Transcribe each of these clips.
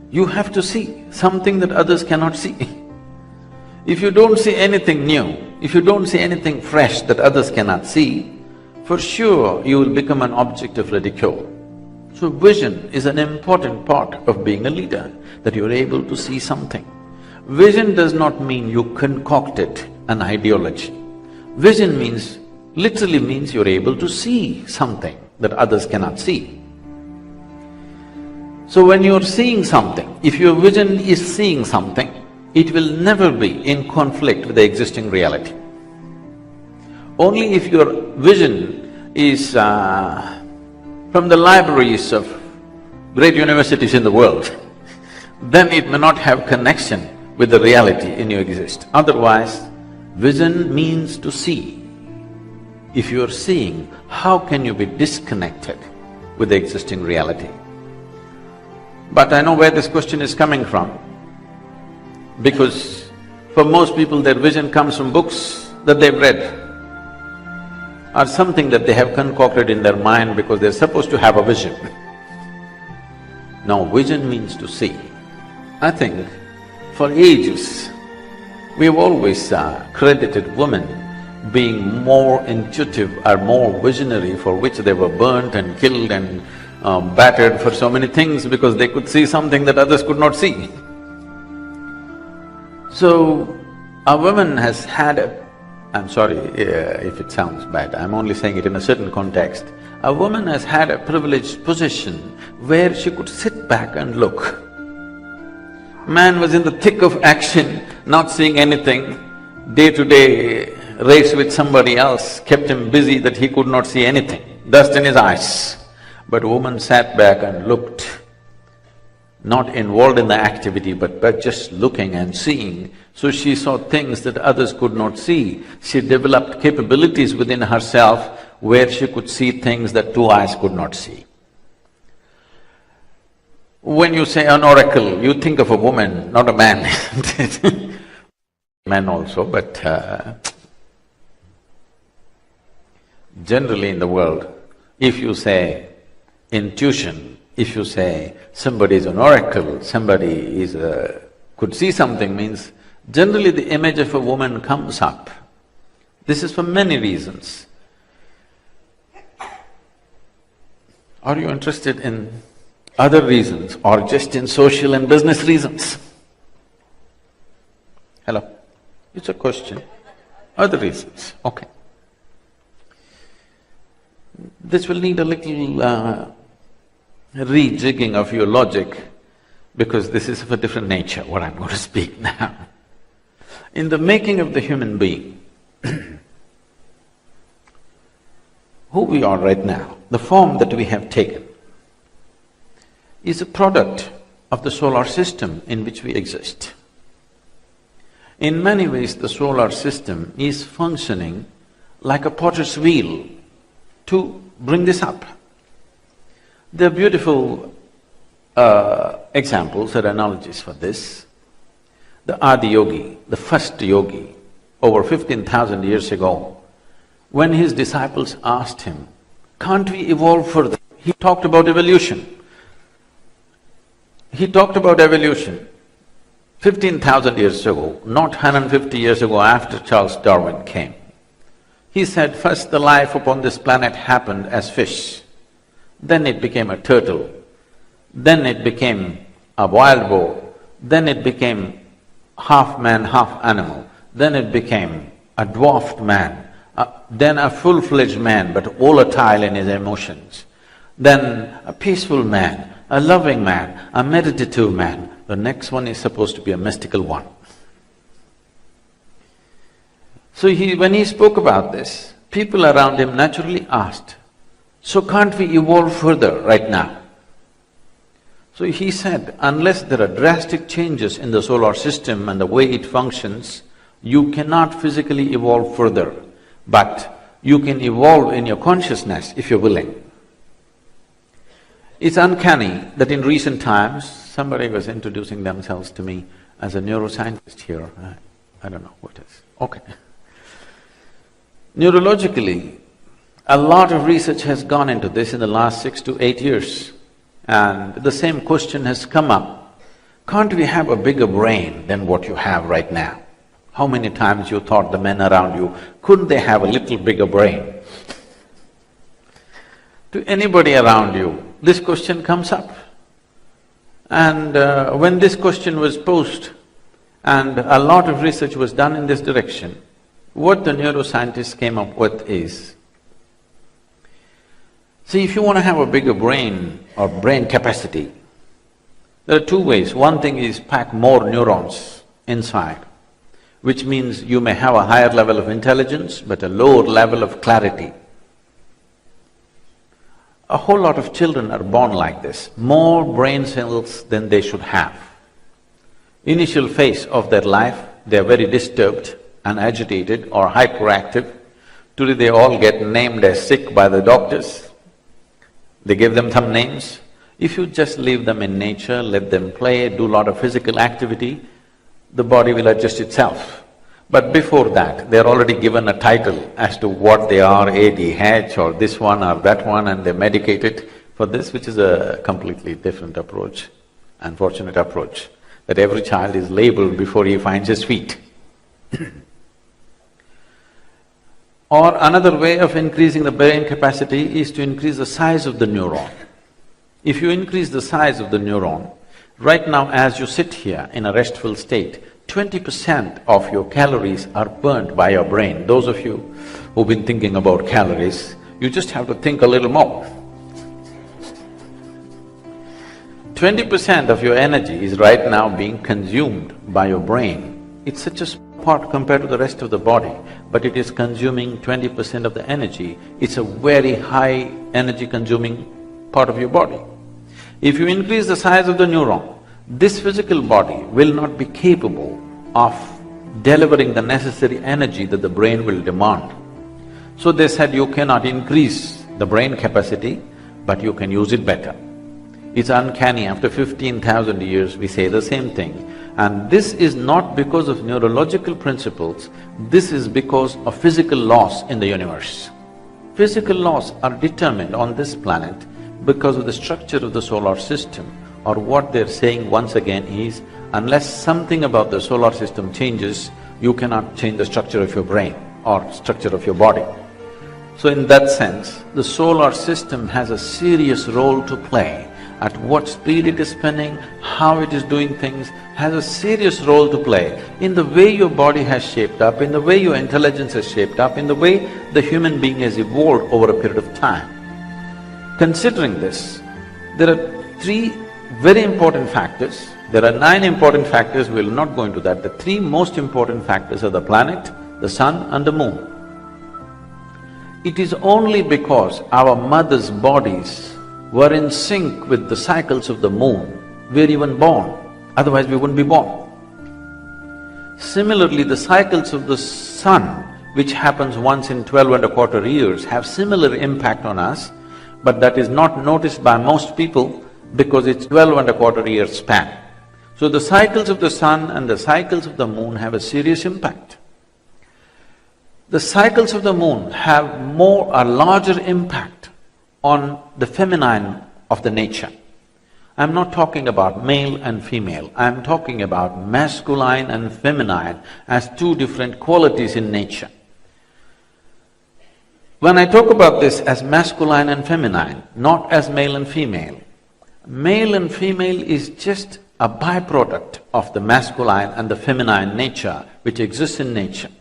You have to see something that others cannot see. If you don't see anything new, if you don't see anything fresh that others cannot see, for sure you will become an object of ridicule. So vision is an important part of being a leader, that you're able to see something. Vision does not mean you concocted an ideology. Vision means, literally means you're able to see something that others cannot see. So when you're seeing something, if your vision is seeing something, it will never be in conflict with the existing reality. Only if your vision is from the libraries of great universities in the world, then it may not have connection with the reality in you exist. Otherwise, vision means to see. If you're seeing, how can you be disconnected with the existing reality? But I know where this question is coming from, because for most people their vision comes from books that they've read, or something that they have concocted in their mind because they're supposed to have a vision. No, vision means to see. I think for ages, we've always credited women being more intuitive or more visionary, for which they were burnt and killed and battered for so many things because they could see something that others could not see. So, a woman has had I'm sorry if it sounds bad, I'm only saying it in a certain context. A woman has had a privileged position where she could sit back and look. Man was in the thick of action, not seeing anything. Day-to-day race with somebody else kept him busy that he could not see anything, dust in his eyes. But woman sat back and looked, not involved in the activity but just looking and seeing. So she saw things that others could not see. She developed capabilities within herself where she could see things that two eyes could not see. When you say an oracle, you think of a woman, not a man. Men also, but generally in the world, if you say intuition, if you say somebody is an oracle, somebody is could see something, means generally the image of a woman comes up. This is for many reasons. Are you interested in other reasons or just in social and business reasons? Hello? It's a question. Other reasons, okay. This will need a little rejigging of your logic, because this is of a different nature, what I'm going to speak now. In the making of the human being, who we are right now, the form that we have taken, is a product of the solar system in which we exist. In many ways, the solar system is functioning like a potter's wheel to bring this up. There are beautiful examples or analogies for this. The Adi Yogi, the first yogi, over 15,000 years ago, when his disciples asked him, can't we evolve further? He talked about evolution. He talked about evolution 15,000 years ago, not 150 years ago after Charles Darwin came. He said, first the life upon this planet happened as fish, then it became a turtle, then it became a wild boar, then it became half man, half animal, then it became a dwarfed man, then a full-fledged man but volatile in his emotions, then a peaceful man, a loving man, a meditative man. The next one is supposed to be a mystical one. So when he spoke about this, people around him naturally asked, so can't we evolve further right now? So he said, unless there are drastic changes in the solar system and the way it functions, you cannot physically evolve further, but you can evolve in your consciousness if you're willing. It's uncanny that in recent times, somebody was introducing themselves to me as a neuroscientist here, I don't know what it is, okay. Neurologically, a lot of research has gone into this in the last 6 to 8 years, and the same question has come up Can't we have a bigger brain than what you have right now? How many times you thought the men around you, couldn't they have a little bigger brain? To anybody around you, this question comes up. And when this question was posed, and a lot of research was done in this direction, what the neuroscientists came up with is, see, if you want to have a bigger brain or brain capacity, there are two ways. One thing is pack more neurons inside, which means you may have a higher level of intelligence but a lower level of clarity. A whole lot of children are born like this, more brain cells than they should have. Initial phase of their life, they are very disturbed and agitated or hyperactive. Today they all get named as sick by the doctors. They give them some names. If you just leave them in nature, let them play, do a lot of physical activity, the body will adjust itself. But before that, they're already given a title as to what they are, ADH or this one or that one, and they're medicated for this, which is a completely different approach, unfortunate approach, that every child is labeled before he finds his feet. Or another way of increasing the brain capacity is to increase the size of the neuron. If you increase the size of the neuron, right now as you sit here in a restful state, 20% of your calories are burnt by your brain. Those of you who've been thinking about calories, you just have to think a little more. 20% of your energy is right now being consumed by your brain. It's such a small part compared to the rest of the body, but it is consuming 20% of the energy. It's a very high energy consuming part of your body. If you increase the size of the neuron, this physical body will not be capable of delivering the necessary energy that the brain will demand. So they said you cannot increase the brain capacity, but you can use it better. It's uncanny, after 15,000 years we say the same thing. And this is not because of neurological principles, this is because of physical laws in the universe. Physical laws are determined on this planet because of the structure of the solar system. Or what they're saying once again is, unless something about the solar system changes, you cannot change the structure of your brain or structure of your body. So in that sense, the solar system has a serious role to play. At what speed it is spinning, how it is doing things, has a serious role to play in the way your body has shaped up, in the way your intelligence has shaped up, in the way the human being has evolved over a period of time. Considering this, there are three very important factors. There are 9 important factors, we'll not go into that. The 3 most important factors are the planet, the sun and the moon. It is only because our mothers' bodies were in sync with the cycles of the moon, we're even born, otherwise we wouldn't be born. Similarly, the cycles of the sun, which happens once in 12.25 years, have similar impact on us, but that is not noticed by most people because it's 12.25 year span. So the cycles of the sun and the cycles of the moon have a serious impact. The cycles of the moon have a larger impact on the feminine of the nature. I'm not talking about male and female, I'm talking about masculine and feminine as 2 different qualities in nature. When I talk about this as masculine and feminine, not as male and female is just a byproduct of the masculine and the feminine nature which exists in nature.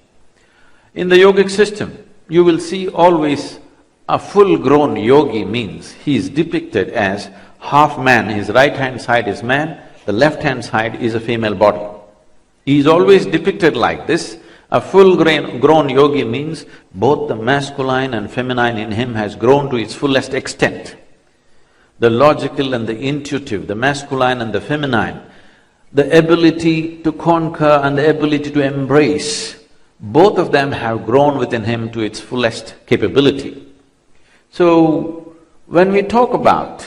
In the yogic system, you will see always a full-grown yogi means he is depicted as half man, his right-hand side is man, the left-hand side is a female body. He is always depicted like this. A full-grown yogi means both the masculine and feminine in him has grown to its fullest extent. The logical and the intuitive, the masculine and the feminine, the ability to conquer and the ability to embrace, both of them have grown within him to its fullest capability. So, when we talk about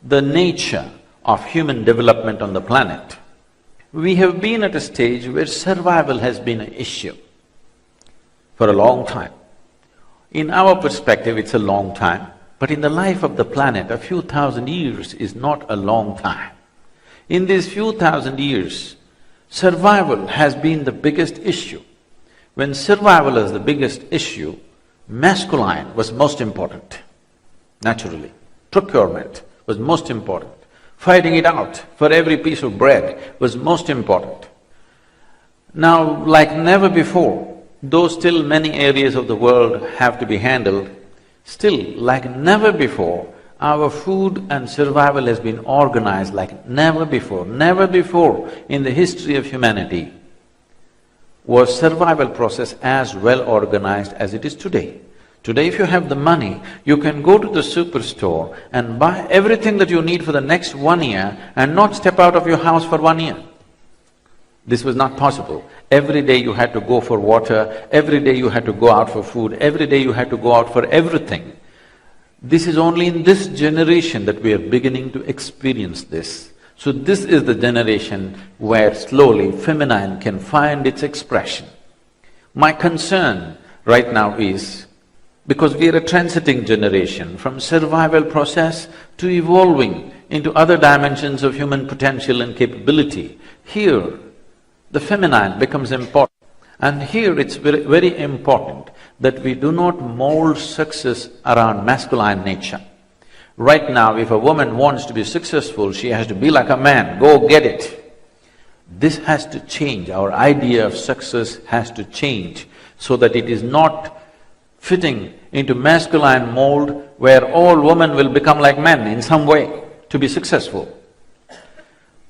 the nature of human development on the planet, we have been at a stage where survival has been an issue for a long time. In our perspective, it's a long time, but in the life of the planet, a few thousand years is not a long time. In these few thousand years, survival has been the biggest issue. When survival is the biggest issue, masculine was most important, naturally. Procurement was most important. Fighting it out for every piece of bread was most important. Now, like never before, though still many areas of the world have to be handled, still, like never before, our food and survival has been organized like never before. Never before in the history of humanity was survival process as well organized as it is today. Today, if you have the money, you can go to the superstore and buy everything that you need for the next 1 year and not step out of your house for 1 year. This was not possible. Every day you had to go for water, every day you had to go out for food, every day you had to go out for everything. This is only in this generation that we are beginning to experience this. So this is the generation where slowly feminine can find its expression. My concern right now is, because we are a transiting generation from survival process to evolving into other dimensions of human potential and capability, here the feminine becomes important. And here it's very important that we do not mold success around masculine nature. Right now, if a woman wants to be successful, she has to be like a man, go get it. This has to change, our idea of success has to change so that it is not fitting into masculine mold where all women will become like men in some way to be successful.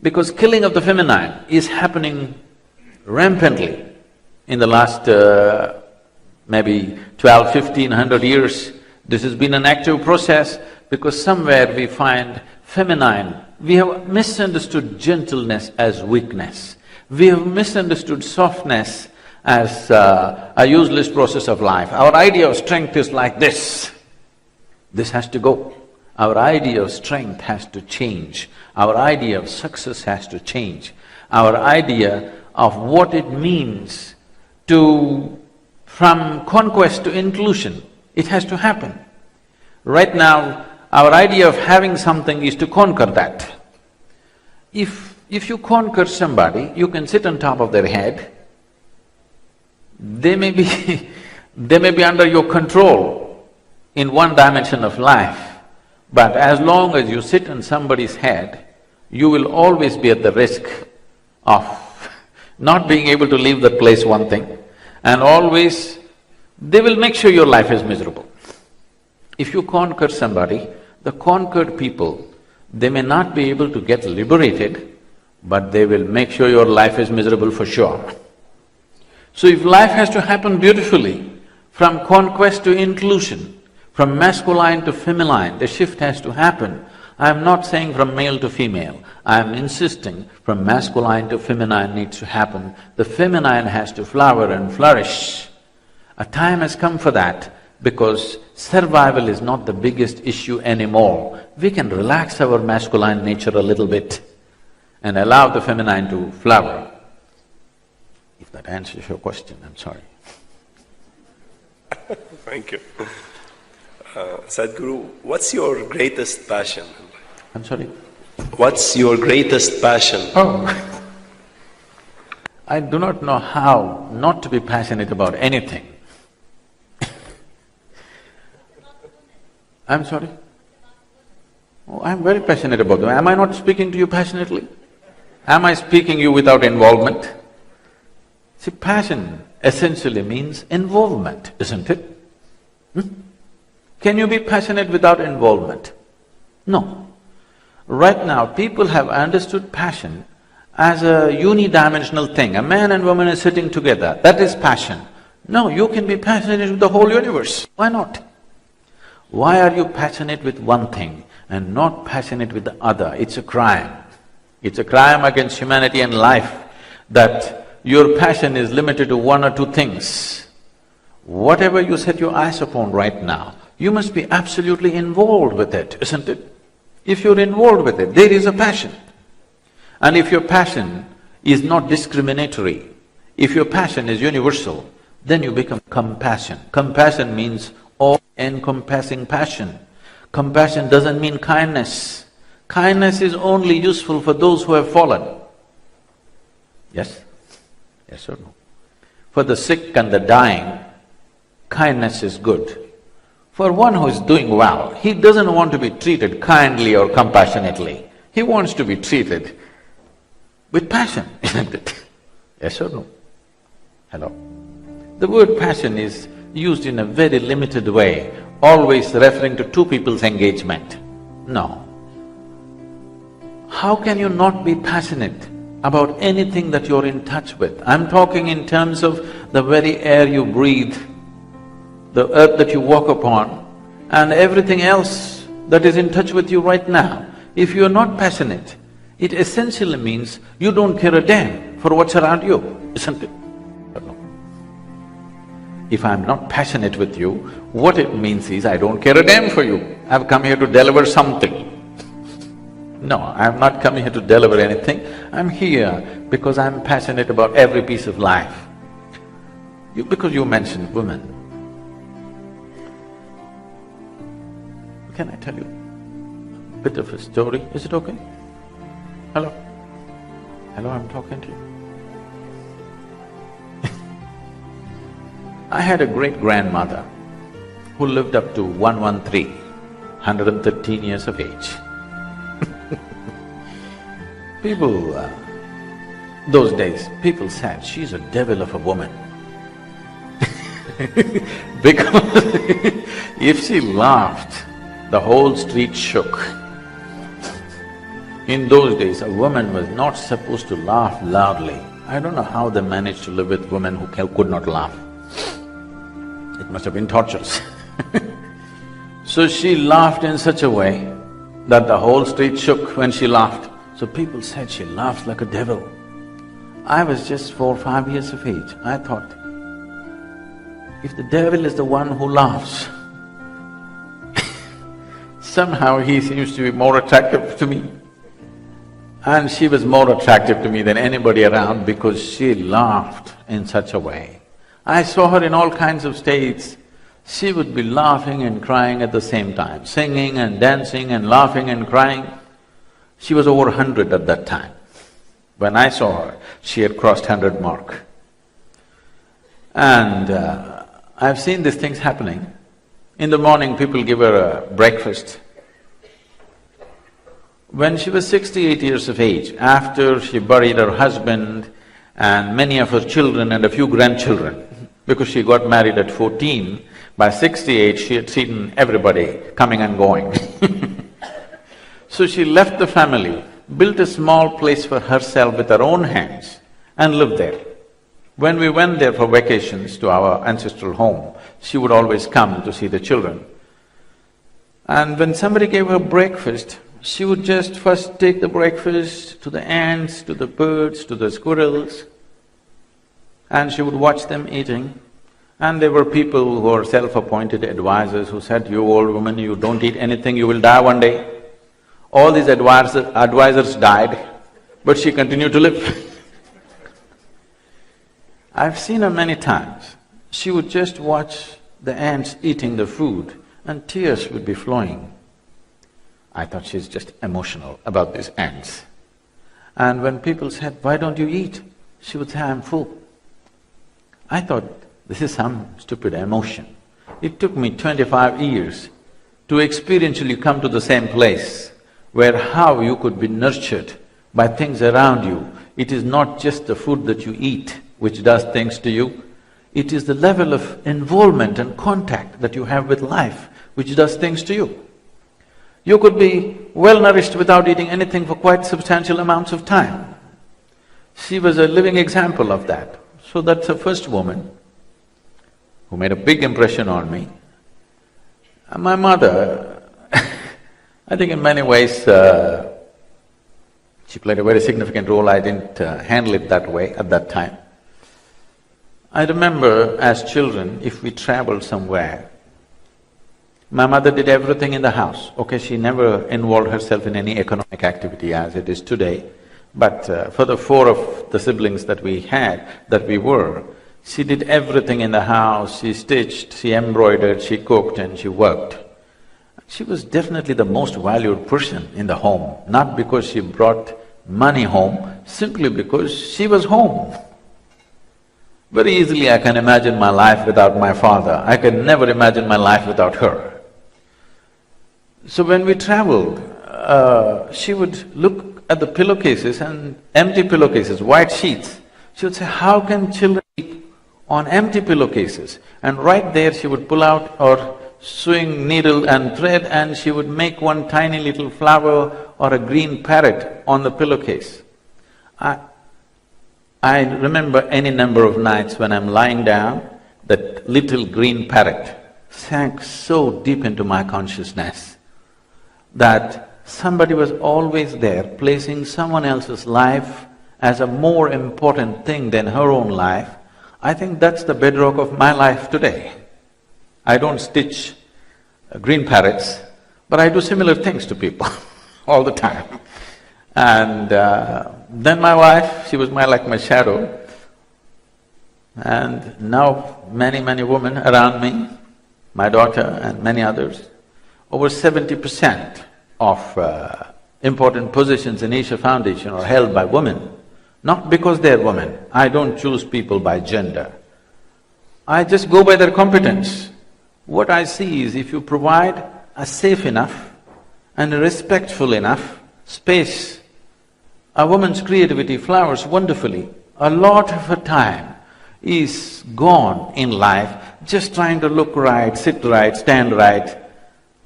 Because killing of the feminine is happening rampantly in the last maybe 1,200–1,500 years. This has been an active process because somewhere we find feminine, we have misunderstood gentleness as weakness. We have misunderstood softness as a useless process of life. Our idea of strength is like this. This has to go. Our idea of strength has to change. Our idea of success has to change. Our idea of what it means from conquest to inclusion, it has to happen. Right now, our idea of having something is to conquer that. If you conquer somebody, you can sit on top of their head, they may be under your control in one dimension of life, but as long as you sit on somebody's head, you will always be at the risk of not being able to leave that place, one thing, and always they will make sure your life is miserable. If you conquer somebody, the conquered people, they may not be able to get liberated, but they will make sure your life is miserable for sure. So if life has to happen beautifully, from conquest to inclusion, from masculine to feminine, the shift has to happen. I am not saying from male to female, I am insisting from masculine to feminine needs to happen. The feminine has to flower and flourish. A time has come for that because survival is not the biggest issue anymore. We can relax our masculine nature a little bit and allow the feminine to flower. If that answers your question, I'm sorry. Thank you. Sadhguru, what's your greatest passion? I'm sorry? What's your greatest passion? Oh, I do not know how not to be passionate about anything. I'm sorry? Oh, I'm very passionate about them. Am I not speaking to you passionately? Am I speaking you without involvement? See, passion essentially means involvement, isn't it? Can you be passionate without involvement? No. Right now, people have understood passion as a unidimensional thing. A man and woman are sitting together, that is passion. No, you can be passionate with the whole universe. Why not? Why are you passionate with one thing and not passionate with the other? It's a crime. It's a crime against humanity and life that your passion is limited to one or two things. Whatever you set your eyes upon right now, you must be absolutely involved with it, isn't it? If you're involved with it, there is a passion. And if your passion is not discriminatory, if your passion is universal, then you become compassion. Compassion means all-encompassing passion. Compassion doesn't mean kindness. Kindness is only useful for those who have fallen. Yes? Yes or no? For the sick and the dying, kindness is good. For one who is doing well, he doesn't want to be treated kindly or compassionately. He wants to be treated with passion, isn't it? Yes or no? Hello? The word passion is used in a very limited way, always referring to two people's engagement. No. How can you not be passionate about anything that you're in touch with? I'm talking in terms of the very air you breathe, the earth that you walk upon, and everything else that is in touch with you right now. If you're not passionate, it essentially means you don't care a damn for what's around you, isn't it? If I'm not passionate with you, what it means is I don't care a damn for you. I've come here to deliver something. No, I'm not coming here to deliver anything. I'm here because I'm passionate about every piece of life. Because you mentioned women. Can I tell you a bit of a story? Is it okay? Hello? Hello, I'm talking to you. I had a great-grandmother who lived up to 113, 113 years of age. Those days, people said, she's a devil of a woman. Because if she laughed, the whole street shook. In those days, a woman was not supposed to laugh loudly. I don't know how they managed to live with women who could not laugh. It must have been torturous. So she laughed in such a way that the whole street shook when she laughed. So people said she laughs like a devil. I was just 4 or 5 years of age. I thought, if the devil is the one who laughs, somehow he seems to be more attractive to me. And she was more attractive to me than anybody around because she laughed in such a way. I saw her in all kinds of states. She would be laughing and crying at the same time, singing and dancing and laughing and crying. She was over 100 at that time. When I saw her, she had crossed 100 mark. And I've seen these things happening. In the morning, people give her a breakfast. When she was 68 years of age, after she buried her husband and many of her children and a few grandchildren, because she got married at 14, by 68 she had seen everybody coming and going. So she left the family, built a small place for herself with her own hands and lived there. When we went there for vacations to our ancestral home, she would always come to see the children. And when somebody gave her breakfast, she would just first take the breakfast to the ants, to the birds, to the squirrels, and she would watch them eating. And there were people who were self-appointed advisors who said, "You old woman, you don't eat anything, you will die one day." All these advisors died, but she continued to live. I've seen her many times. She would just watch the ants eating the food and tears would be flowing. I thought she's just emotional about these ants. And when people said, "Why don't you eat?" she would say, "I'm full." I thought, this is some stupid emotion. It took me 25 years to experientially come to the same place where how you could be nurtured by things around you. It is not just the food that you eat which does things to you, it is the level of involvement and contact that you have with life which does things to you. You could be well-nourished without eating anything for quite substantial amounts of time. She was a living example of that. So that's the first woman who made a big impression on me. And my mother, I think in many ways, she played a very significant role. I didn't handle it that way at that time. I remember as children, if we traveled somewhere, my mother did everything in the house. Okay, she never involved herself in any economic activity as it is today, but for the 4 of the siblings that we had, she did everything in the house. She stitched, she embroidered, she cooked and she worked. She was definitely the most valued person in the home, not because she brought money home, simply because she was home. Very easily I can imagine my life without my father, I can never imagine my life without her. So when we traveled, she would look at the pillowcases and empty pillowcases, white sheets. She would say, how can children sleep on empty pillowcases? And right there she would pull out her sewing needle and thread and she would make one tiny little flower or a green parrot on the pillowcase. I remember any number of nights when I'm lying down, that little green parrot sank so deep into my consciousness that somebody was always there placing someone else's life as a more important thing than her own life. I think that's the bedrock of my life today. I don't stitch green parrots, but I do similar things to people all the time. And then my wife, she was like my shadow. And now many women around me, my daughter and many others, over 70% of important positions in Isha Foundation are held by women, not because they're women. I don't choose people by gender. I just go by their competence. What I see is if you provide a safe enough and a respectful enough space, a woman's creativity flowers wonderfully. A lot of her time is gone in life just trying to look right, sit right, stand right.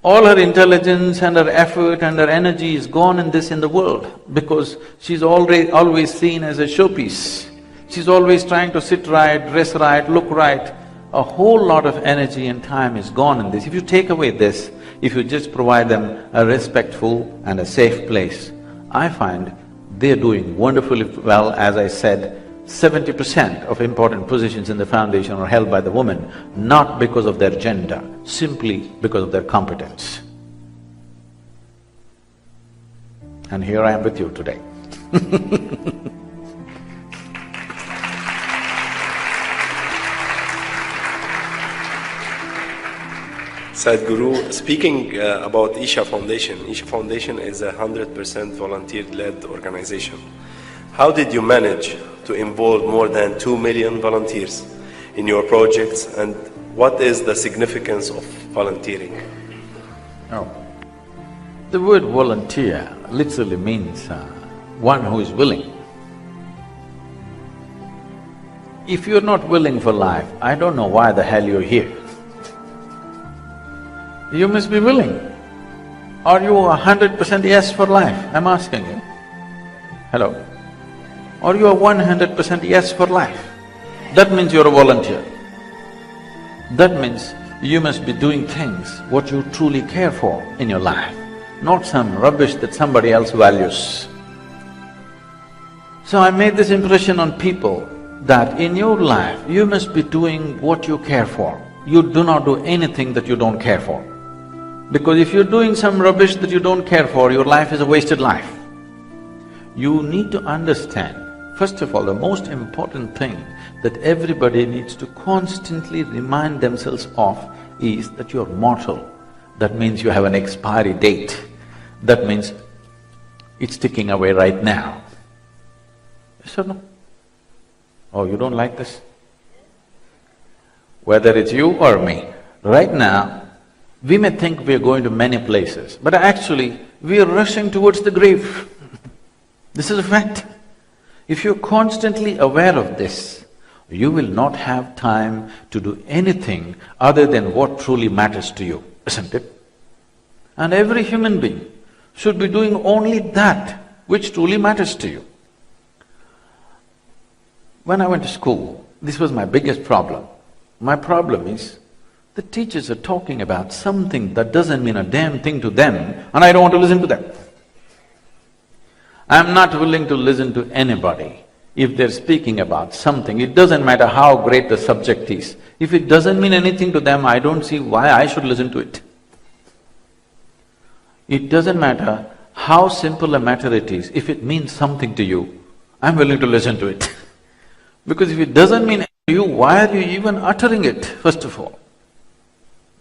All her intelligence and her effort and her energy is gone in the world because she's always seen as a showpiece. She's always trying to sit right, dress right, look right. A whole lot of energy and time is gone in this. If you take away this, if you just provide them a respectful and a safe place, I find they're doing wonderfully well. As I said, 70% of important positions in the foundation are held by the women, not because of their gender, simply because of their competence. And here I am with you today. Sadhguru, speaking about Isha Foundation is a 100% volunteer-led organization. How did you manage to involve more than 2 million volunteers in your projects, and what is the significance of volunteering? Oh. The word volunteer literally means one who is willing. If you're not willing for life, I don't know why the hell you're here. You must be willing. Are you 100% yes for life? I'm asking you. Hello? Are you 100% yes for life? That means you're a volunteer. That means you must be doing things what you truly care for in your life, not some rubbish that somebody else values. So I made this impression on people that in your life, you must be doing what you care for. You do not do anything that you don't care for. Because if you're doing some rubbish that you don't care for, your life is a wasted life. You need to understand, first of all, the most important thing that everybody needs to constantly remind themselves of is that you're mortal. That means you have an expiry date. That means it's ticking away right now. Yes or no? Oh, you don't like this? Whether it's you or me, right now, we may think we are going to many places, but actually, we are rushing towards the grave. This is a fact. If you're constantly aware of this, you will not have time to do anything other than what truly matters to you, isn't it? And every human being should be doing only that which truly matters to you. When I went to school, this was my biggest problem. My problem is, the teachers are talking about something that doesn't mean a damn thing to them, and I don't want to listen to them. I'm not willing to listen to anybody if they're speaking about something. It doesn't matter how great the subject is. If it doesn't mean anything to them, I don't see why I should listen to it. It doesn't matter how simple a matter it is, if it means something to you, I'm willing to listen to it. Because if it doesn't mean anything to you, why are you even uttering it, first of all?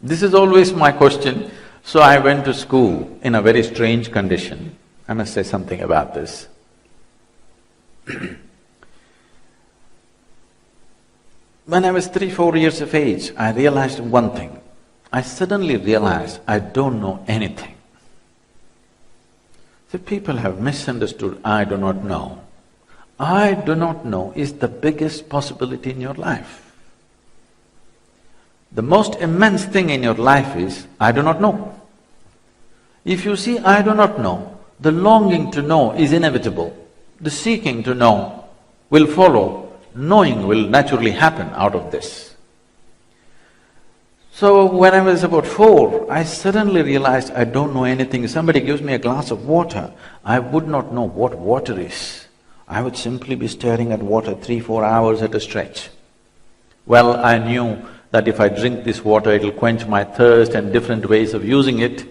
This is always my question. So I went to school in a very strange condition. I must say something about this. When I was 3-4 years of age, I realized one thing. I suddenly realized I don't know anything. The people have misunderstood, I do not know. I do not know is the biggest possibility in your life. The most immense thing in your life is, I do not know. If you see I do not know, the longing to know is inevitable. The seeking to know will follow. Knowing will naturally happen out of this. So when I was about 4, I suddenly realized I don't know anything. If somebody gives me a glass of water, I would not know what water is. I would simply be staring at water 3-4 hours at a stretch. Well, I knew that if I drink this water, it'll quench my thirst and different ways of using it.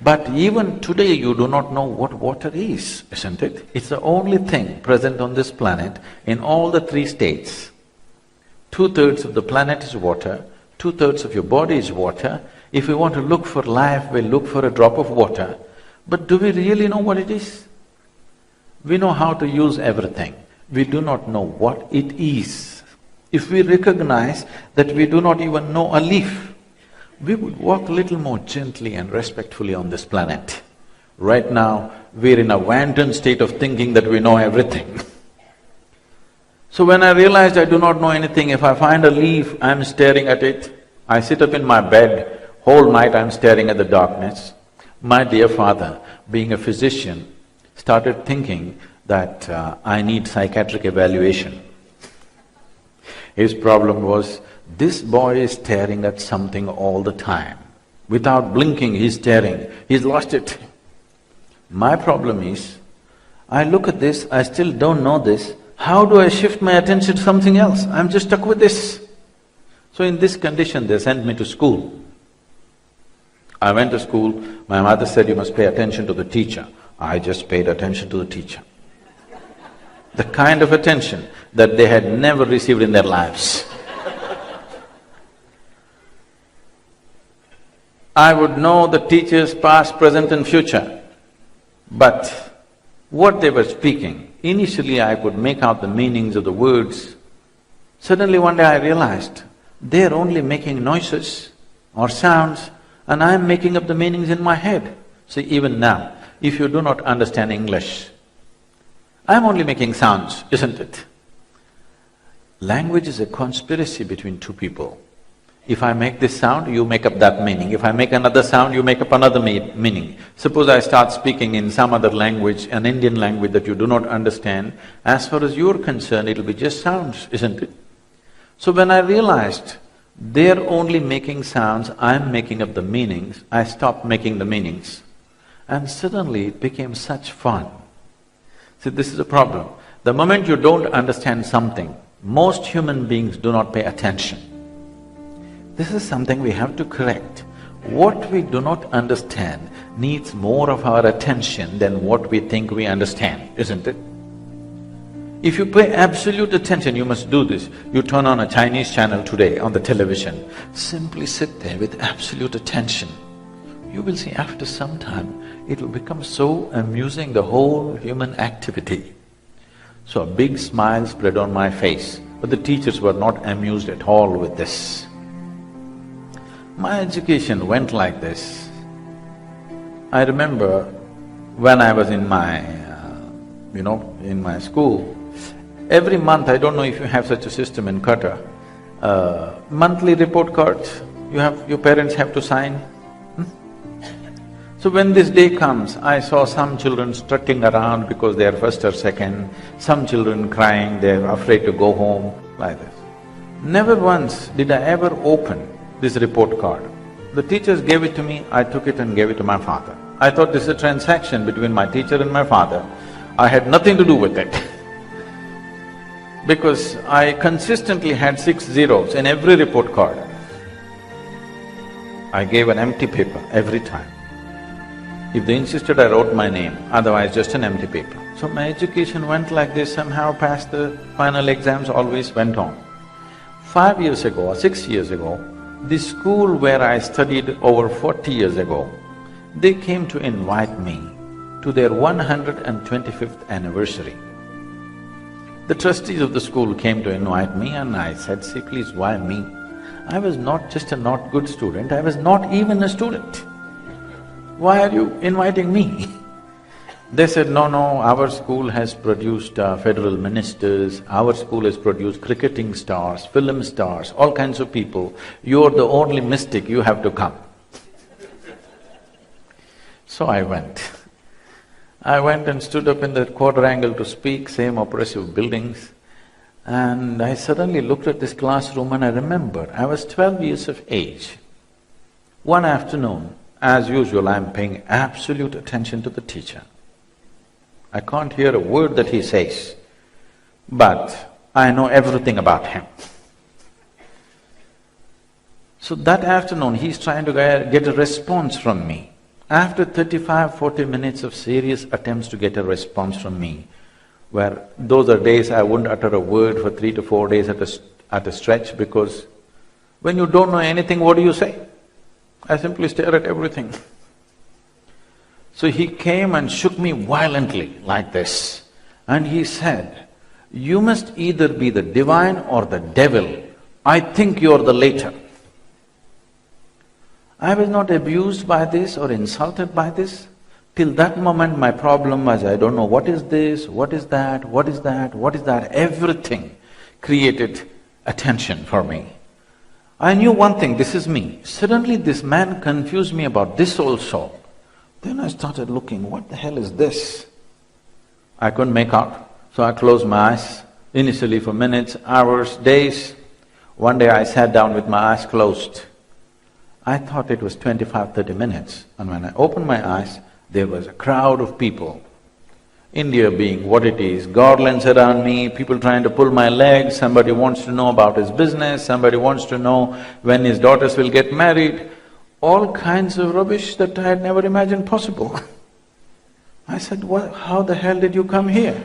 But even today you do not know what water is, isn't it? It's the only thing present on this planet in all the 3 states. 2/3 of the planet is water, 2/3 of your body is water. If we want to look for life, we'll look for a drop of water. But do we really know what it is? We know how to use everything, we do not know what it is. If we recognize that we do not even know a leaf, we would walk a little more gently and respectfully on this planet. Right now, we're in a wanton state of thinking that we know everything. So when I realized I do not know anything, if I find a leaf, I'm staring at it. I sit up in my bed, whole night I'm staring at the darkness. My dear father, being a physician, started thinking that I need psychiatric evaluation. His problem was, this boy is staring at something all the time. Without blinking, he's staring, he's lost it. My problem is, I look at this, I still don't know this, how do I shift my attention to something else? I'm just stuck with this. So in this condition, they sent me to school. I went to school, my mother said, you must pay attention to the teacher. I just paid attention to the teacher. The kind of attention that they had never received in their lives. I would know the teachers past, present and future, but what they were speaking, initially I could make out the meanings of the words. Suddenly one day I realized, they're only making noises or sounds and I'm making up the meanings in my head. See, even now, if you do not understand English, I'm only making sounds, isn't it? Language is a conspiracy between 2 people. If I make this sound, you make up that meaning. If I make another sound, you make up another meaning. Suppose I start speaking in some other language, an Indian language that you do not understand, as far as you're concerned, it'll be just sounds, isn't it? So when I realized they're only making sounds, I'm making up the meanings, I stopped making the meanings. And suddenly it became such fun. See, this is a problem. The moment you don't understand something, most human beings do not pay attention. This is something we have to correct. What we do not understand needs more of our attention than what we think we understand, isn't it? If you pay absolute attention, you must do this. You turn on a Chinese channel today on the television, simply sit there with absolute attention. You will see after some time, it will become so amusing, the whole human activity. So a big smile spread on my face, but the teachers were not amused at all with this. My education went like this. I remember when I was in my, in my school, every month, I don't know if you have such a system in Qatar, monthly report cards, your parents have to sign. So when this day comes, I saw some children strutting around because they are first or second, some children crying, they're afraid to go home, like this. Never once did I ever open this report card. The teachers gave it to me, I took it and gave it to my father. I thought this is a transaction between my teacher and my father. I had nothing to do with it. Because I consistently had 6 zeros in every report card. I gave an empty paper every time. If they insisted, I wrote my name, otherwise just an empty paper. So my education went like this, somehow past the final exams, always went on. 5 years ago or 6 years ago, The school where I studied over 40 years ago, they came to invite me to their 125th anniversary. The trustees of the school came to invite me and I said, "See, please, why me? I was not just a not good student, I was not even a student. Why are you inviting me?" They said, "No, our school has produced federal ministers, our school has produced cricketing stars, film stars, all kinds of people. You're the only mystic, you have to come." So I went. I went and stood up in the quadrangle to speak, same oppressive buildings, and I suddenly looked at this classroom and I remembered I was 12 years of age. One afternoon, as usual, I'm paying absolute attention to the teacher. I can't hear a word that he says, but I know everything about him. So that afternoon, he's trying to get a response from me. After 35–40 minutes of serious attempts to get a response from me, where those are days I wouldn't utter a word for 3 to 4 days at a stretch, because when you don't know anything, what do you say? I simply stare at everything. So he came and shook me violently like this, and he said, "You must either be the divine or the devil. I think you're the latter." I was not abused by this or insulted by this. Till that moment my problem was, I don't know what is this, what is that, what is that, what is that. Everything created attention for me. I knew one thing, this is me. Suddenly this man confused me about this also. Then I started looking, what the hell is this? I couldn't make out, so I closed my eyes, initially for minutes, hours, days. One day I sat down with my eyes closed. I thought it was 25–30 minutes, and when I opened my eyes, there was a crowd of people. India being what it is, garlands around me, people trying to pull my legs, somebody wants to know about his business, somebody wants to know when his daughters will get married, all kinds of rubbish that I had never imagined possible. I said, how the hell did you come here?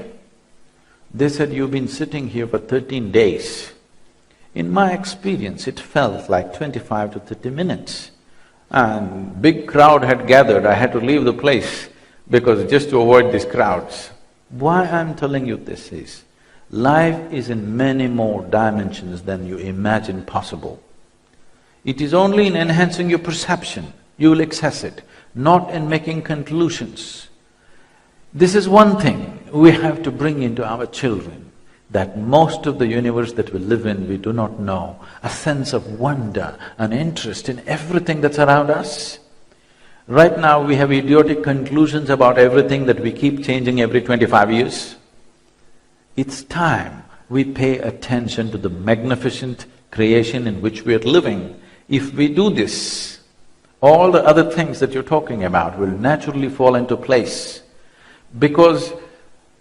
They said, "You've been sitting here for 13 days. In my experience, it felt like 25 to 30 minutes. And big crowd had gathered, I had to leave the place because just to avoid these crowds. Why I'm telling you this is, life is in many more dimensions than you imagine possible. It is only in enhancing your perception, you will access it, not in making conclusions. This is one thing we have to bring into our children, that most of the universe that we live in, we do not know, a sense of wonder and interest in everything that's around us. Right now we have idiotic conclusions about everything that we keep changing every 25 years. It's time we pay attention to the magnificent creation in which we are living. If we do this, all the other things that you're talking about will naturally fall into place. Because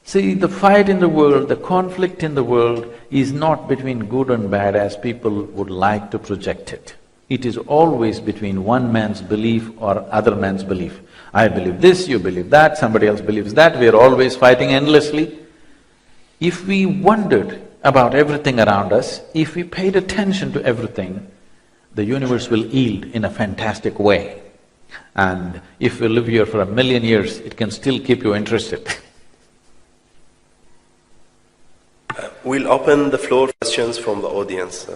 see, the fight in the world, the conflict in the world is not between good and bad as people would like to project it. It is always between one man's belief or other man's belief. I believe this, you believe that, somebody else believes that, we are always fighting endlessly. If we wondered about everything around us, if we paid attention to everything, the universe will yield in a fantastic way. And if we live here for 1,000,000 years, it can still keep you interested. We'll open the floor for questions from the audience.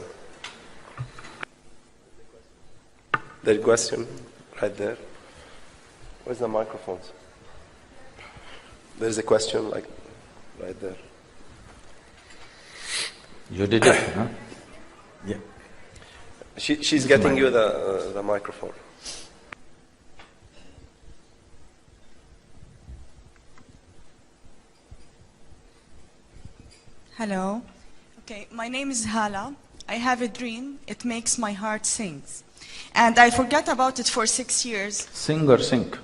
There's a question right there. Where's the microphones? There's a question like right there. You did it, huh? Yeah. She's getting you the microphone. Hello. Okay, my name is Hala. I have a dream, it makes my heart sing. And I forgot about it for 6 years. Sing or sink?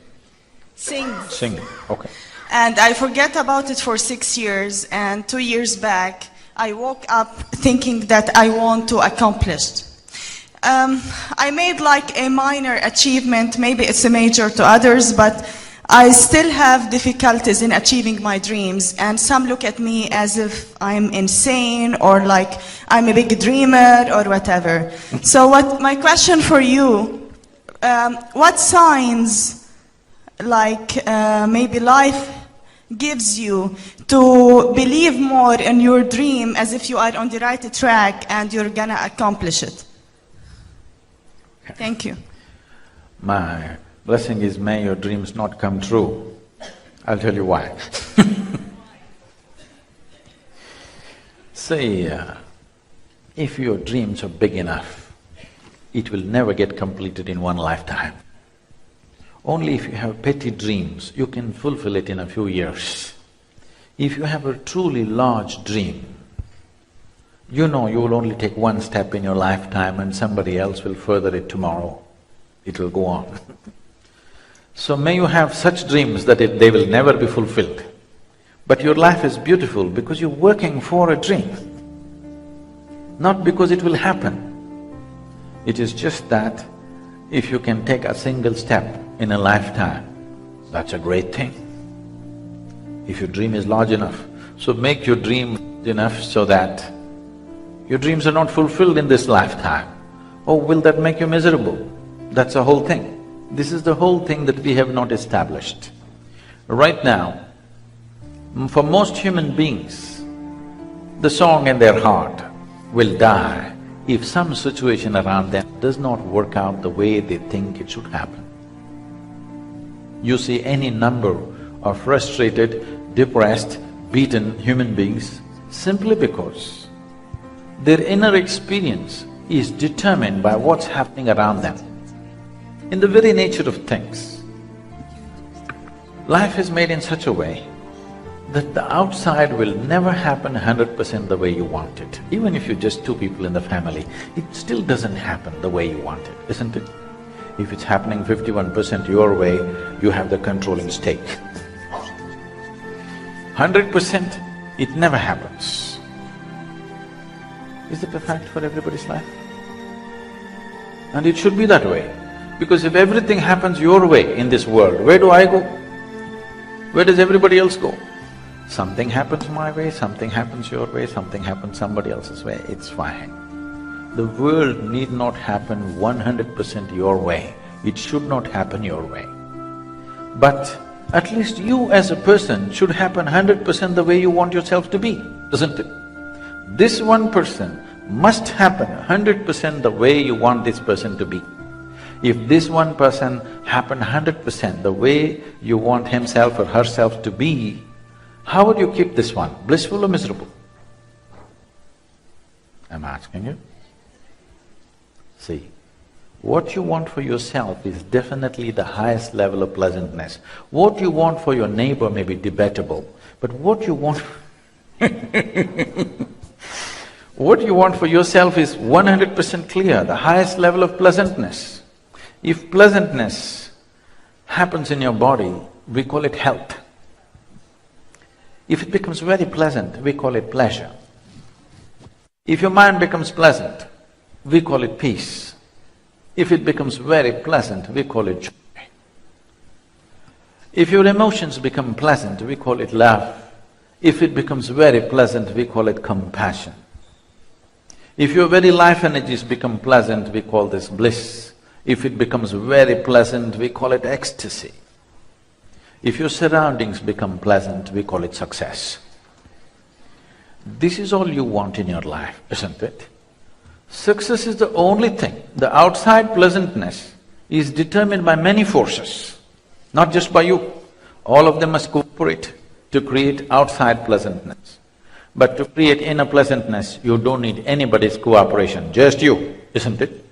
Sing. Sing, okay. And I forgot about it for 6 years, and 2 years back, I woke up thinking that I want to accomplish. I made like a minor achievement, maybe it's a major to others, but I still have difficulties in achieving my dreams, and some look at me as if I'm insane or like I'm a big dreamer or whatever. So my question for you, what signs like maybe life gives you to believe more in your dream as if you are on the right track and you're gonna accomplish it? Thank you. My blessing is, may your dreams not come true. I'll tell you why. See, if your dreams are big enough, it will never get completed in one lifetime. Only if you have petty dreams, you can fulfill it in a few years. If you have a truly large dream, you know you will only take one step in your lifetime and somebody else will further it tomorrow. It will go on. So may you have such dreams that they will never be fulfilled. But your life is beautiful because you're working for a dream, not because it will happen. It is just that if you can take a single step in a lifetime, that's a great thing. If your dream is large enough, so make your dream enough so that your dreams are not fulfilled in this lifetime. Oh, will that make you miserable? That's the whole thing. This is the whole thing that we have not established. Right now, for most human beings, the song in their heart will die if some situation around them does not work out the way they think it should happen. You see any number of frustrated, depressed, beaten human beings simply because their inner experience is determined by what's happening around them. In the very nature of things, life is made in such a way that the outside will never happen 100% the way you want it. Even if you're just two people in the family, it still doesn't happen the way you want it, isn't it? If it's happening 51% your way, you have the controlling stake. 100%, it never happens. Is it a fact for everybody's life? And it should be that way. Because if everything happens your way in this world, where do I go? Where does everybody else go? Something happens my way, something happens your way, something happens somebody else's way, it's fine. The world need not happen 100% your way, it should not happen your way. But at least you as a person should happen 100% the way you want yourself to be, isn't it? This one person must happen 100% the way you want this person to be. If this one person happened 100% the way you want himself or herself to be, how would you keep this one, blissful or miserable? I'm asking you. See, what you want for yourself is definitely the highest level of pleasantness. What you want for your neighbor may be debatable, but what you want what you want for yourself is 100% clear, the highest level of pleasantness. If pleasantness happens in your body, we call it health. If it becomes very pleasant, we call it pleasure. If your mind becomes pleasant, we call it peace. If it becomes very pleasant, we call it joy. If your emotions become pleasant, we call it love. If it becomes very pleasant, we call it compassion. If your very life energies become pleasant, we call this bliss. If it becomes very pleasant, we call it ecstasy. If your surroundings become pleasant, we call it success. This is all you want in your life, isn't it? Success is the only thing. The outside pleasantness is determined by many forces, not just by you. All of them must cooperate to create outside pleasantness. But to create inner pleasantness, you don't need anybody's cooperation, just you, isn't it?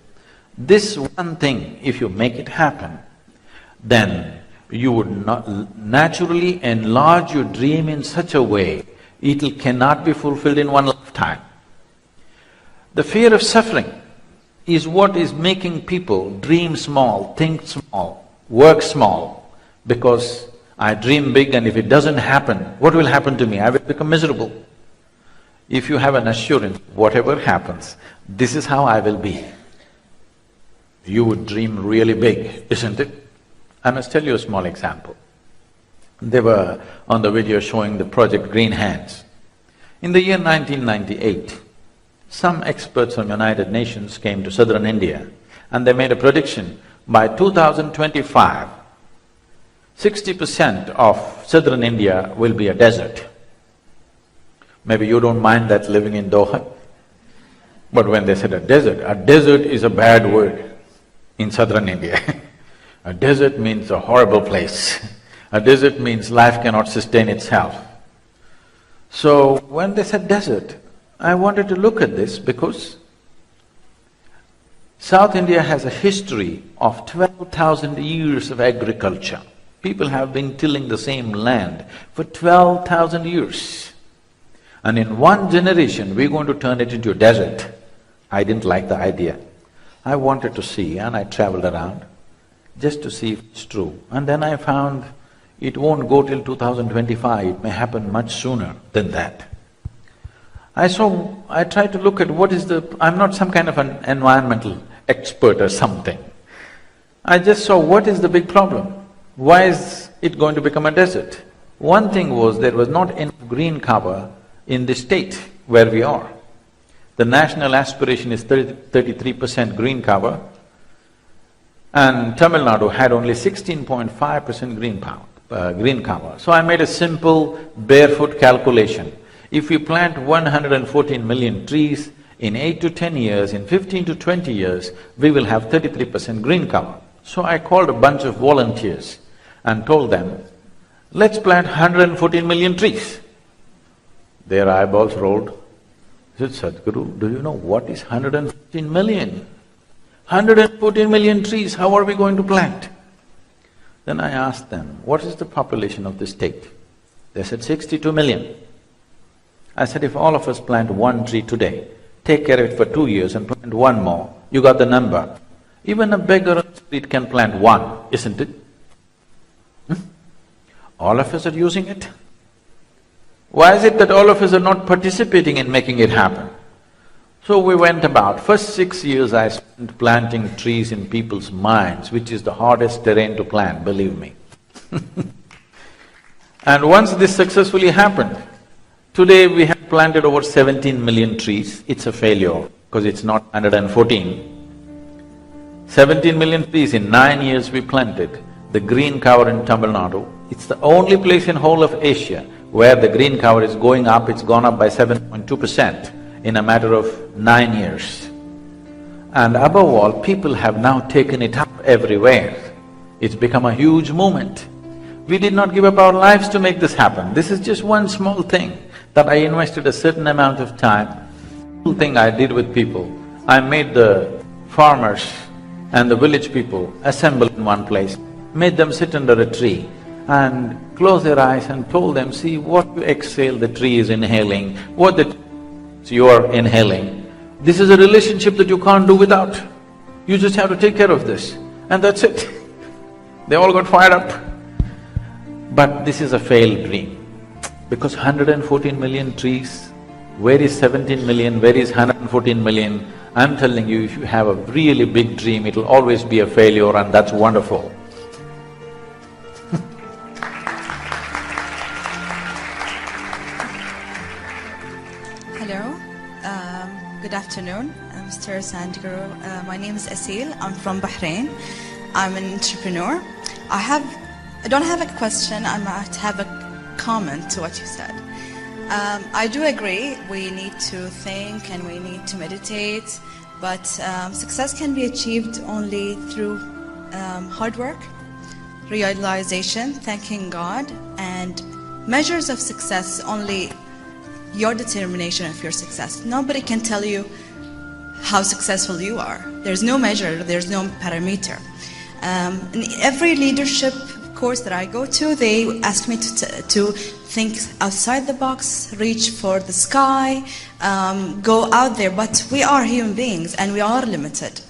This one thing, if you make it happen, then you would not naturally enlarge your dream in such a way, it cannot be fulfilled in one lifetime. The fear of suffering is what is making people dream small, think small, work small, because I dream big and if it doesn't happen, what will happen to me? I will become miserable. If you have an assurance, whatever happens, this is how I will be, you would dream really big, isn't it? I must tell you a small example. They were on the video showing the project Green Hands. In the year 1998, some experts from United Nations came to southern India and they made a prediction by 2025, 60% of southern India will be a desert. Maybe you don't mind that living in Doha, but when they said a desert is a bad word in southern India. A desert means a horrible place. A desert means life cannot sustain itself. So when they said desert, I wanted to look at this because South India has a history of 12,000 years of agriculture. People have been tilling the same land for 12,000 years. And in one generation, we're going to turn it into a desert. I didn't like the idea. I wanted to see and I traveled around just to see if it's true. And then I found it won't go till 2025, it may happen much sooner than that. I tried to look at what is I'm not some kind of an environmental expert or something. I just saw what is the big problem. Why is it going to become a desert? One thing was there was not enough green cover in the state where we are. The national aspiration is 33% green cover, and Tamil Nadu had only 16.5% green cover. So I made a simple barefoot calculation. If we plant 114 million trees, in 8 to 10 years, in 15 to 20 years, we will have 33% green cover. So I called a bunch of volunteers and told them, let's plant 114 million trees. Their eyeballs rolled. I said, Sadhguru, do you know what is 114 million? 114 million trees, how are we going to plant? Then I asked them, what is the population of the state? They said 62 million. I said, if all of us plant one tree today, take care of it for 2 years and plant one more, you got the number. Even a beggar on the street can plant one, isn't it? All of us are using it. Why is it that all of us are not participating in making it happen? So we went about. First 6 years I spent planting trees in people's minds, which is the hardest terrain to plant, believe me. And once this successfully happened, today we have planted over 17 million trees. It's a failure because it's not 114. 17 million trees in 9 years we planted. The green cover in Tamil Nadu, it's the only place in whole of Asia where the green cover is going up, it's gone up by 7.2% in a matter of 9 years. And above all, people have now taken it up everywhere. It's become a huge movement. We did not give up our lives to make this happen. This is just one small thing that I invested a certain amount of time. Little thing I did with people, I made the farmers and the village people assemble in one place, made them sit under a tree and close their eyes and told them, see, what you exhale, the tree is inhaling, what you are inhaling. This is a relationship that you can't do without. You just have to take care of this, and that's it. They all got fired up. But this is a failed dream, because 114 million trees, where is 17 million, where is 114 million? I'm telling you, if you have a really big dream, it'll always be a failure, and that's wonderful. Hello, good afternoon, Mr. SADHGURU. My name is Asil, I'm from Bahrain. I'm an entrepreneur. I don't have a question, I might have a comment to what you said. I do agree, we need to think and we need to meditate, but success can be achieved only through hard work, realization, thanking God, and measures of success only your determination of your success. Nobody can tell you how successful you are. There's no measure, there's no parameter. In every leadership course that I go to, they ask me to think outside the box, reach for the sky, go out there, but we are human beings and we are limited.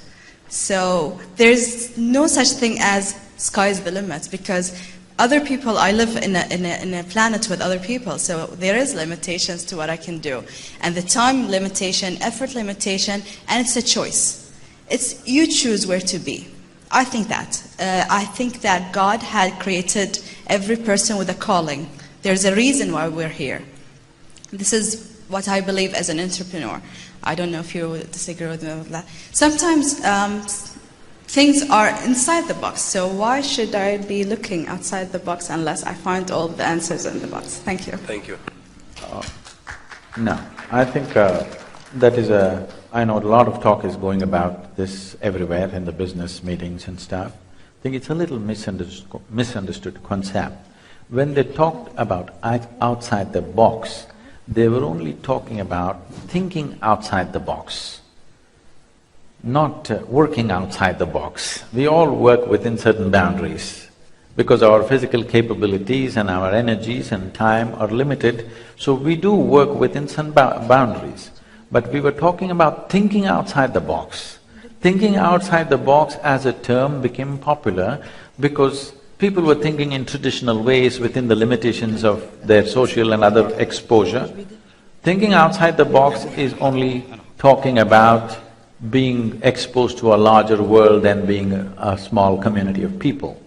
So there's no such thing as sky's the limit, because other people, I live in a planet with other people, so there is limitations to what I can do. And the time limitation, effort limitation, and it's a choice. You choose where to be. I think that. I think that God had created every person with a calling. There's a reason why we're here. This is what I believe as an entrepreneur. I don't know if you disagree with me with that. Sometimes things are inside the box, so why should I be looking outside the box unless I find all the answers in the box? Thank you. Thank you. No, I think that is I know a lot of talk is going about this everywhere in the business meetings and stuff. I think it's a little misunderstood concept. When they talked about outside the box, they were only talking about thinking outside the box, not working outside the box. We all work within certain boundaries because our physical capabilities and our energies and time are limited, so we do work within some boundaries. But we were talking about thinking outside the box. Thinking outside the box as a term became popular because people were thinking in traditional ways within the limitations of their social and other exposure. Thinking outside the box is only talking about being exposed to a larger world than being a small community of people.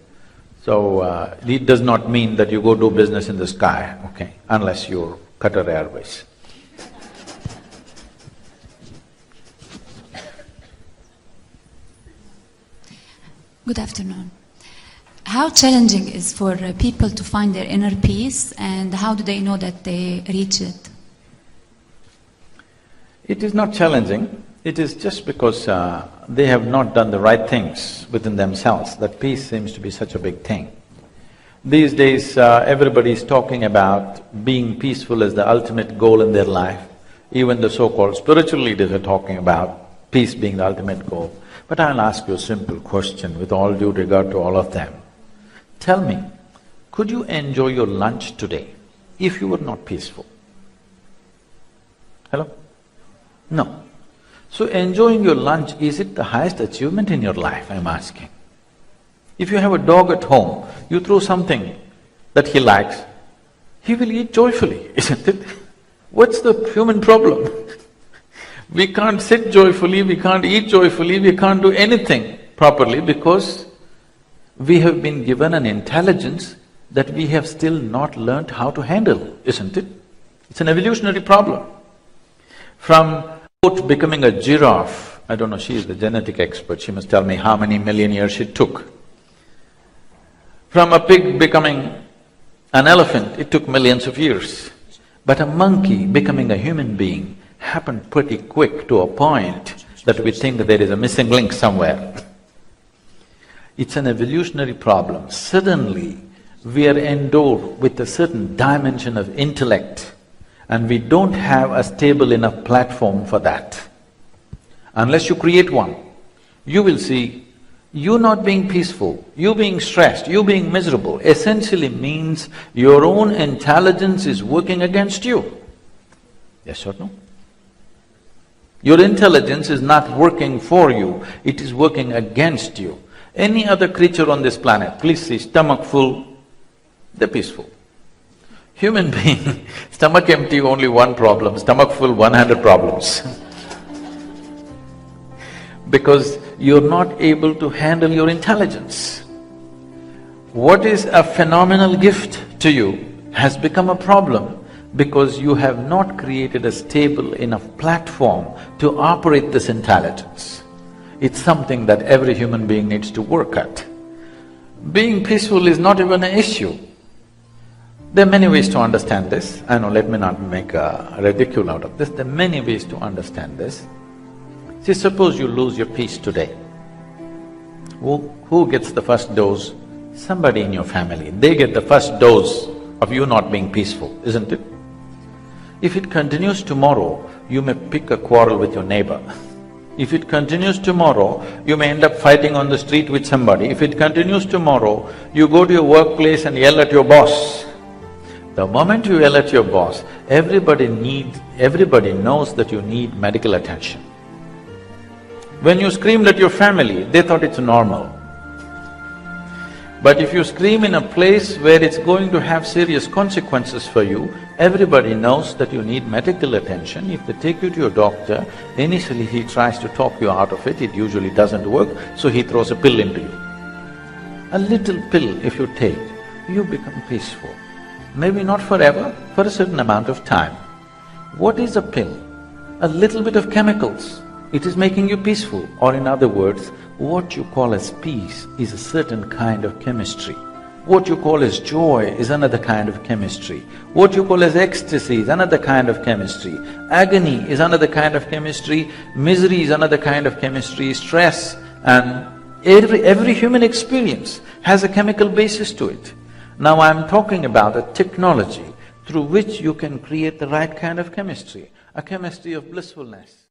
So, it does not mean that you go do business in the sky, okay, unless you're Qatar Airways. Good afternoon. How challenging is for people to find their inner peace, and how do they know that they reach it? It is not challenging, it is just because they have not done the right things within themselves that peace seems to be such a big thing. These days, everybody is talking about being peaceful as the ultimate goal in their life. Even the so-called spiritual leaders are talking about peace being the ultimate goal. But I'll ask you a simple question with all due regard to all of them. Tell me, could you enjoy your lunch today if you were not peaceful? Hello? No. So enjoying your lunch, is it the highest achievement in your life, I'm asking? If you have a dog at home, you throw something that he likes, he will eat joyfully, isn't it? What's the human problem? We can't sit joyfully, we can't eat joyfully, we can't do anything properly because we have been given an intelligence that we have still not learnt how to handle, isn't it? It's an evolutionary problem. From goat becoming a giraffe, I don't know, she is the genetic expert, she must tell me how many million years it took. From a pig becoming an elephant, it took millions of years. But a monkey becoming a human being happened pretty quick to a point that we think there is a missing link somewhere. It's an evolutionary problem. Suddenly, we are endowed with a certain dimension of intellect and we don't have a stable enough platform for that. Unless you create one, you will see you not being peaceful, you being stressed, you being miserable essentially means your own intelligence is working against you. Yes or no? Your intelligence is not working for you, it is working against you. Any other creature on this planet, please see, stomach full, they're peaceful. Human being, stomach empty, only one problem, stomach full, 100 problems. Because you're not able to handle your intelligence. What is a phenomenal gift to you has become a problem because you have not created a stable enough platform to operate this intelligence. It's something that every human being needs to work at. Being peaceful is not even an issue. There are many ways to understand this. I know, let me not make a ridicule out of this, there are many ways to understand this. See, suppose you lose your peace today. Who gets the first dose? Somebody in your family, they get the first dose of you not being peaceful, isn't it? If it continues tomorrow, you may pick a quarrel with your neighbor. If it continues tomorrow, you may end up fighting on the street with somebody. If it continues tomorrow, you go to your workplace and yell at your boss. The moment you yell at your boss, everybody knows that you need medical attention. When you screamed at your family, they thought it's normal. But if you scream in a place where it's going to have serious consequences for you, everybody knows that you need medical attention. If they take you to your doctor, initially he tries to talk you out of it, it usually doesn't work, so he throws a pill into you. A little pill if you take, you become peaceful. Maybe not forever, for a certain amount of time. What is a pill? A little bit of chemicals. It is making you peaceful, or in other words, what you call as peace is a certain kind of chemistry. What you call as joy is another kind of chemistry. What you call as ecstasy is another kind of chemistry. Agony is another kind of chemistry. Misery is another kind of chemistry. Stress and every human experience has a chemical basis to it. Now I'm talking about a technology through which you can create the right kind of chemistry, a chemistry of blissfulness.